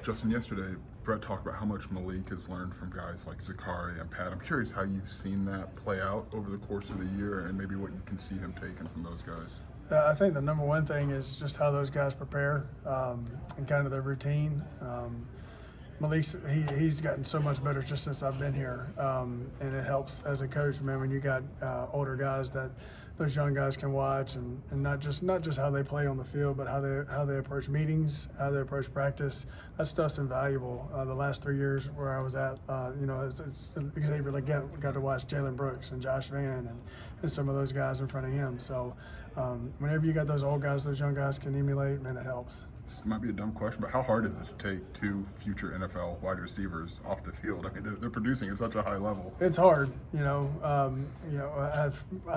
Justin, yesterday, Brett talked about how much Malik has learned from guys like Zakari and Pat. I'm curious how you've seen that play out over the course of the year and maybe what you can see him taking from those guys. I think the number one thing is just how those guys prepare and kind of their routine. Malik's he's gotten so much better just since I've been here, and it helps as a coach, man. When you got older guys that those young guys can watch, and not just how they play on the field, but how they approach meetings, how they approach practice. That stuff's invaluable. The last 3 years where I was at, it's Xavier got to watch Jalen Brooks and Josh Van and some of those guys in front of him. So whenever you got those old guys, those young guys can emulate, man, it helps. This might be a dumb question, but how hard is it to take two future NFL wide receivers off the field? I mean, they're producing at such a high level. It's hard, as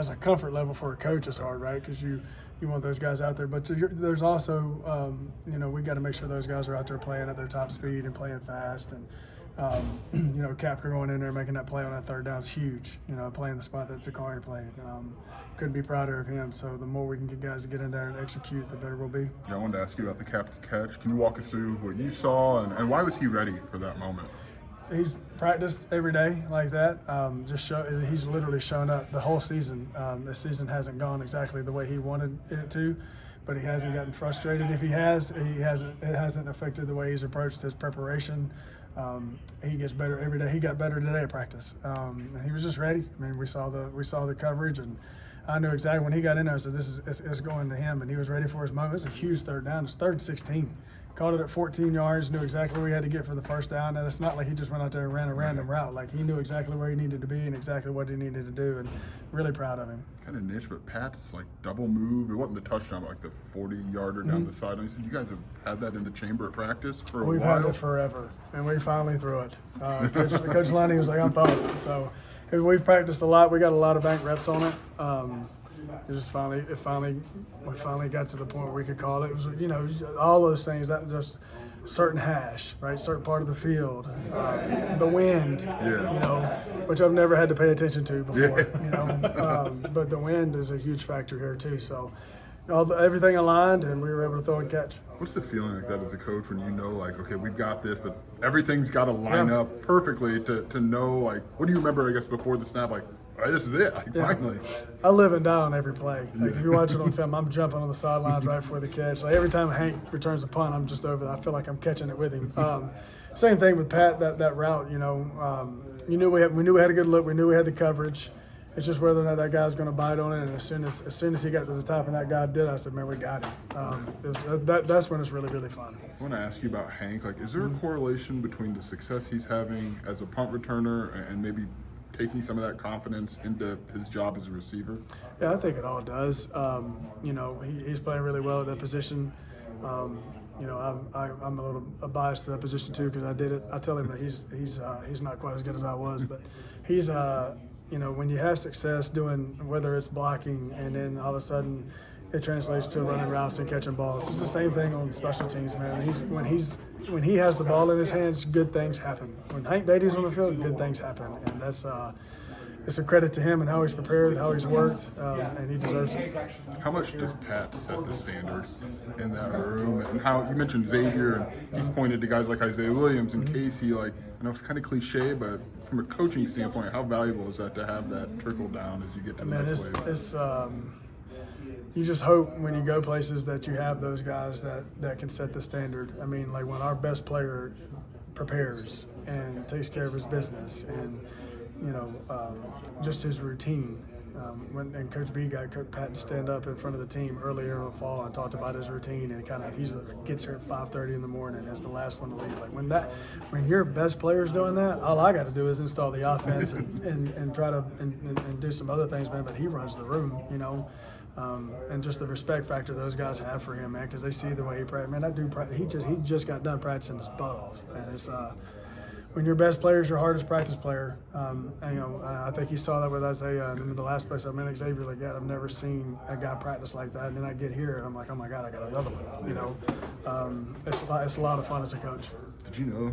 a comfort level for a coach, it's hard, right? Because you want those guys out there, but there's also, we got to make sure those guys are out there playing at their top speed and playing fast, and Capker going in there making that play on that third down is huge. Playing the spot that Zakari played. Couldn't be prouder of him. So the more we can get guys to get in there and execute, the better we'll be. Yeah, I wanted to ask you about the Capker catch. Can you walk us through what you saw and why was he ready for that moment? He's practiced every day like that. He's literally shown up the whole season. This season hasn't gone exactly the way he wanted it to, but he hasn't gotten frustrated. If he has, it hasn't affected the way he's approached his preparation. He gets better every day. He got better today at practice. And he was just ready. I mean, we saw the coverage, and I knew exactly when he got in there. I said, it's going to him, and he was ready for his moment. It's a huge third down. It's 3rd and 16. Caught it at 14 yards. Knew exactly where he had to get for the first down. And it's not like he just went out there and ran a random route. Like, he knew exactly where he needed to be and exactly what he needed to do. And really proud of him. Kind of niche, but Pat's like double move. It wasn't the touchdown, but like the 40-yarder down the sideline. So you guys have had that in the chamber at practice for a while. We've had it forever, and we finally threw it. Coach Lonnie was like, I'm throwing it. So we've practiced a lot. We got a lot of bank reps on it. We finally got to the point where we could call it. It was, all those things, that just certain hash, right? Certain part of the field, the wind, which I've never had to pay attention to before, but the wind is a huge factor here too. So everything aligned, and we were able to throw and catch. What's the feeling like that as a coach when you know, like, okay, we've got this, but everything's got to line up perfectly to know, like, what do you remember, I guess, before the snap, like, all right, this is it, like, finally. I live and die on every play. Like, if you watch it on film, I'm jumping on the sidelines right before the catch. Like, every time Hank returns a punt, I'm just over there. I feel like I'm catching it with him. Same thing with Pat, that route, we knew we had a good look. We knew we had the coverage. It's just whether or not that guy's going to bite on it. And as soon as he got to the top and that guy did, I said, man, we got him. That's when it's really, really fun. I want to ask you about Hank. Like, is there a correlation between the success he's having as a punt returner and maybe taking some of that confidence into his job as a receiver? Yeah, I think it all does. He's playing really well at that position. I'm a little biased to that position too because I did it. I tell him that he's not quite as good as I was, but he's when you have success doing, whether it's blocking and then all of a sudden it translates to running routes and catching balls. It's the same thing on special teams, man. When he has the ball in his hands, good things happen. When Hank Beatty's on the field, good things happen, and that's it's a credit to him and how he's prepared, how he's worked, and he deserves it. How much does Pat set the standards in that room? And how you mentioned Xavier, and he's pointed to guys like Isaiah Williams and Casey. Like, I know it's kind of cliche, but from a coaching standpoint, how valuable is that to have that trickle down as you get to the next wave? You just hope when you go places that you have those guys that can set the standard. I mean, like when our best player prepares and takes care of his business and, just his routine. And Coach B got Pat to stand up in front of the team earlier in the fall and talked about his routine, and kind of he gets here at 5:30 in the morning as the last one to leave. Like when your best player's doing that, all I got to do is install the offense and try to and do some other things, man. But he runs the room, and just the respect factor those guys have for him, man, because they see the way he practices. Man, that dude, he just got done practicing his butt off, and it's when your best player is your hardest practice player. I think he saw that with Isaiah, and in the last place I'm in, Xavier, like, God, I've never seen a guy practice like that. And then I get here, and I'm like, oh my God, I got another one. It's a lot of fun as a coach. Did you know